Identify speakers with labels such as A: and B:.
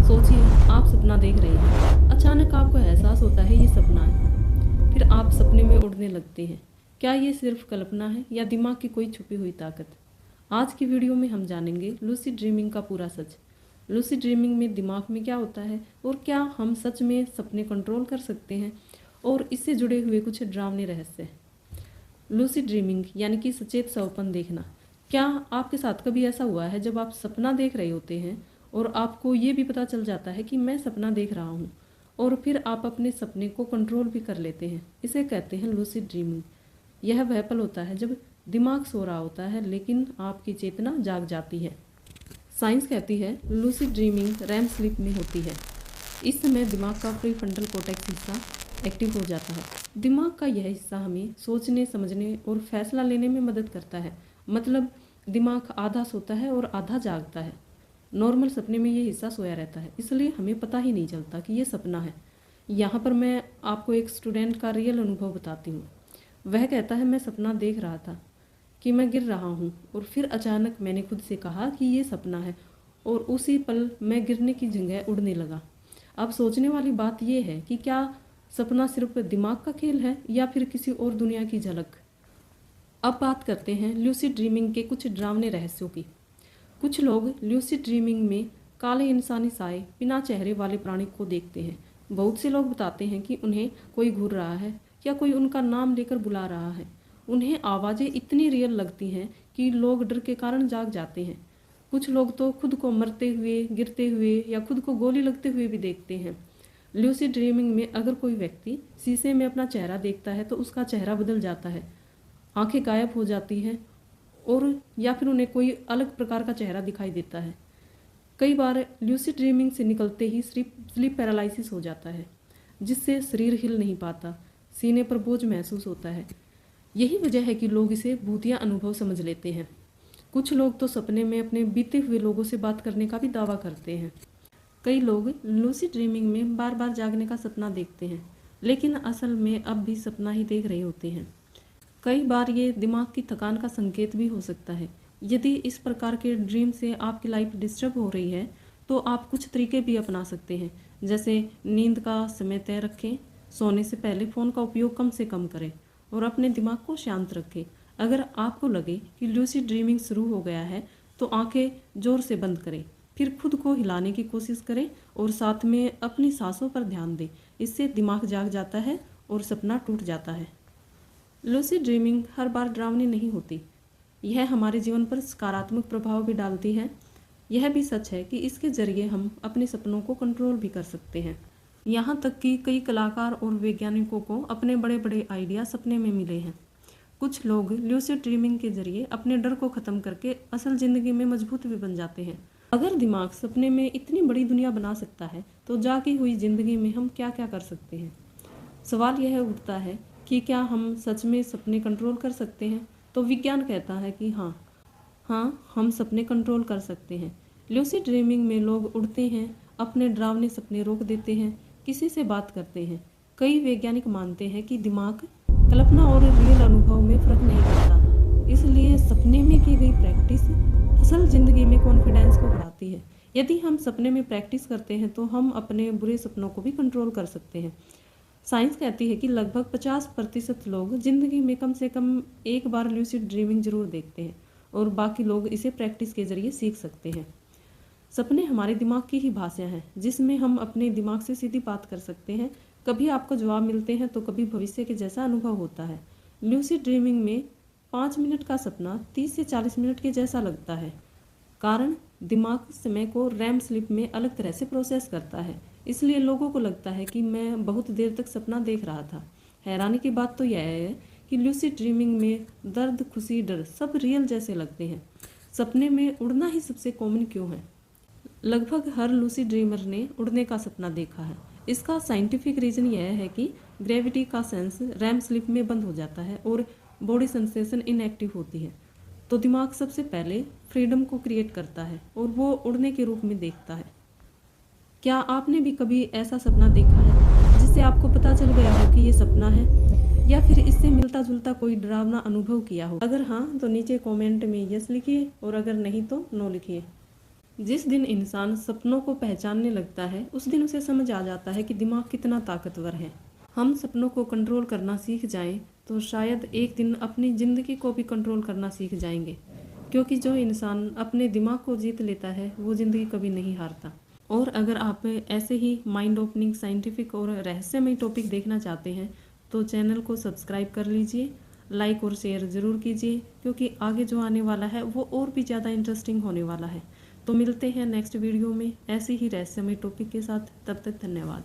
A: सोचिए, आप सपना देख रहे हैं। अचानक आपको एहसास होता है ये सपना है। फिर आप सपने में उड़ने लगते हैं। क्या ये सिर्फ कल्पना है या दिमाग की कोई छुपी हुई ताकत? आज की वीडियो में हम जानेंगे लूसिड ड्रीमिंग का पूरा सच। लूसिड ड्रीमिंग में दिमाग में क्या होता है और क्या हम सच में सपने कंट्रोल कर सकते हैं, और इससे जुड़े हुए कुछ डरावने रहस्य। लूसिड ड्रीमिंग यानी कि सचेत स्वप्न देखना। क्या आपके साथ कभी ऐसा हुआ है जब आप सपना देख रहे होते हैं और आपको ये भी पता चल जाता है कि मैं सपना देख रहा हूँ, और फिर आप अपने सपने को कंट्रोल भी कर लेते हैं? इसे कहते हैं लूसिड ड्रीमिंग। यह वह पल होता है जब दिमाग सो रहा होता है लेकिन आपकी चेतना जाग जाती है। साइंस कहती है लूसिड ड्रीमिंग रैम स्लीप में होती है। इस समय दिमाग का प्रीफ्रंटल कॉर्टेक्स हिस्सा एक्टिव हो जाता है। दिमाग का यह हिस्सा हमें सोचने, समझने और फैसला लेने में मदद करता है। मतलब दिमाग आधा सोता है और आधा जागता है। नॉर्मल सपने में ये हिस्सा सोया रहता है, इसलिए हमें पता ही नहीं चलता कि ये सपना है। यहाँ पर मैं आपको एक स्टूडेंट का रियल अनुभव बताती हूँ। वह कहता है मैं सपना देख रहा था कि मैं गिर रहा हूँ, और फिर अचानक मैंने खुद से कहा कि ये सपना है, और उसी पल मैं गिरने की जगह उड़ने लगा। अब सोचने वाली बात यह है कि क्या सपना सिर्फ दिमाग का खेल है या फिर किसी और दुनिया की झलक। अब बात करते हैं ल्यूसिड ड्रीमिंग के कुछ डरावने रहस्यों की। कुछ लोग ल्यूसिड ड्रीमिंग में काले इंसानी साए, बिना चेहरे वाले प्राणी को देखते हैं। बहुत से लोग बताते हैं कि उन्हें कोई घूर रहा है या कोई उनका नाम लेकर बुला रहा है। उन्हें आवाज़ें इतनी रियल लगती हैं कि लोग डर के कारण जाग जाते हैं। कुछ लोग तो खुद को मरते हुए, गिरते हुए या खुद को गोली लगते हुए भी देखते हैं। ल्यूसिड ड्रीमिंग में अगर कोई व्यक्ति शीशे में अपना चेहरा देखता है तो उसका चेहरा बदल जाता है, आंखें गायब हो जाती हैं, और या फिर उन्हें कोई अलग प्रकार का चेहरा दिखाई देता है। कई बार ल्यूसिड ड्रीमिंग से निकलते ही स्लीप पैरालिसिस हो जाता है, जिससे शरीर हिल नहीं पाता, सीने पर बोझ महसूस होता है। यही वजह है कि लोग इसे भूतिया अनुभव समझ लेते हैं। कुछ लोग तो सपने में अपने बीते हुए लोगों से बात करने का भी दावा करते हैं। कई लोग लूसिड ड्रीमिंग में बार बार जागने का सपना देखते हैं, लेकिन असल में अब भी सपना ही देख रहे होते हैं। कई बार ये दिमाग की थकान का संकेत भी हो सकता है। यदि इस प्रकार के ड्रीम से आपकी लाइफ डिस्टर्ब हो रही है तो आप कुछ तरीके भी अपना सकते हैं, जैसे नींद का समय तय रखें, सोने से पहले फ़ोन का उपयोग कम से कम करें और अपने दिमाग को शांत रखें। अगर आपको लगे कि लूसिड ड्रीमिंग शुरू हो गया है तो आंखें जोर से बंद करें, फिर खुद को हिलाने की कोशिश करें और साथ में अपनी सांसों पर ध्यान दें। इससे दिमाग जाग जाता है और सपना टूट जाता है। लूसिड ड्रीमिंग हर बार डरावनी नहीं होती, यह हमारे जीवन पर सकारात्मक प्रभाव भी डालती है। यह भी सच है कि इसके जरिए हम अपने सपनों को कंट्रोल भी कर सकते हैं। यहाँ तक कि कई कलाकार और वैज्ञानिकों को अपने बड़े बड़े आइडिया सपने में मिले हैं। कुछ लोग लूसिड ड्रीमिंग के जरिए अपने डर को ख़त्म करके असल ज़िंदगी में मजबूत भी बन जाते हैं। अगर दिमाग सपने में इतनी बड़ी दुनिया बना सकता है तो जागी हुई ज़िंदगी में हम क्या क्या कर सकते हैं। सवाल यह उठता है कि क्या हम सच में सपने कंट्रोल कर सकते हैं? तो विज्ञान कहता है कि हाँ, हम सपने कंट्रोल कर सकते हैं। लूसिड ड्रीमिंग में लोग उड़ते हैं, अपने डरावने सपने रोक देते हैं, किसी से बात करते हैं। कई वैज्ञानिक मानते हैं कि दिमाग कल्पना और रियल अनुभव में फ़र्क नहीं करता, इसलिए सपने में की गई प्रैक्टिस असल ज़िंदगी में कॉन्फिडेंस को बढ़ाती है। यदि हम सपने में प्रैक्टिस करते हैं तो हम अपने बुरे सपनों को भी कंट्रोल कर सकते हैं। साइंस कहती है कि लगभग 50% लोग ज़िंदगी में कम से कम एक बार लूसिड ड्रीमिंग जरूर देखते हैं, और बाकी लोग इसे प्रैक्टिस के जरिए सीख सकते हैं। सपने हमारे दिमाग की ही भाषा है, जिसमें हम अपने दिमाग से सीधी बात कर सकते हैं। कभी आपको जवाब मिलते हैं तो कभी भविष्य के जैसा अनुभव होता है। लूसिड ड्रीमिंग में 5 मिनट का सपना 30 से 40 मिनट के जैसा लगता है, कारण दिमाग समय को रैम स्लीप में अलग तरह से प्रोसेस करता है। इसलिए लोगों को लगता है कि मैं बहुत देर तक सपना देख रहा था। हैरानी की बात तो यह है कि लूसिड ड्रीमिंग में दर्द, खुशी, डर सब रियल जैसे लगते हैं। सपने में उड़ना ही सबसे कॉमन क्यों है? लगभग हर लूसिड ड्रीमर ने उड़ने का सपना देखा है। इसका साइंटिफिक रीज़न यह है कि ग्रेविटी का सेंस रैम स्लीप में बंद हो जाता है और बॉडी सेंसेशन इनएक्टिव होती है, तो दिमाग सबसे पहले फ्रीडम को क्रिएट करता है और वो उड़ने के रूप में देखता है। क्या आपने भी कभी ऐसा सपना देखा है जिससे आपको पता चल गया हो कि ये सपना है, या फिर इससे मिलता जुलता कोई डरावना अनुभव किया हो? अगर हाँ तो नीचे कमेंट में यस लिखिए, और अगर नहीं तो नो लिखिए। जिस दिन इंसान सपनों को पहचानने लगता है उस दिन उसे समझ आ जाता है कि दिमाग कितना ताकतवर है। हम सपनों को कंट्रोल करना सीख जाएं तो शायद एक दिन अपनी ज़िंदगी को भी कंट्रोल करना सीख जाएंगे, क्योंकि जो इंसान अपने दिमाग को जीत लेता है वो ज़िंदगी कभी नहीं हारता। और अगर आप ऐसे ही माइंड ओपनिंग, साइंटिफिक और रहस्यमय टॉपिक देखना चाहते हैं तो चैनल को सब्सक्राइब कर लीजिए, लाइक और शेयर ज़रूर कीजिए, क्योंकि आगे जो आने वाला है वो और भी ज़्यादा इंटरेस्टिंग होने वाला है। तो मिलते हैं नेक्स्ट वीडियो में ऐसे ही रहस्यमय टॉपिक के साथ। तब तक धन्यवाद।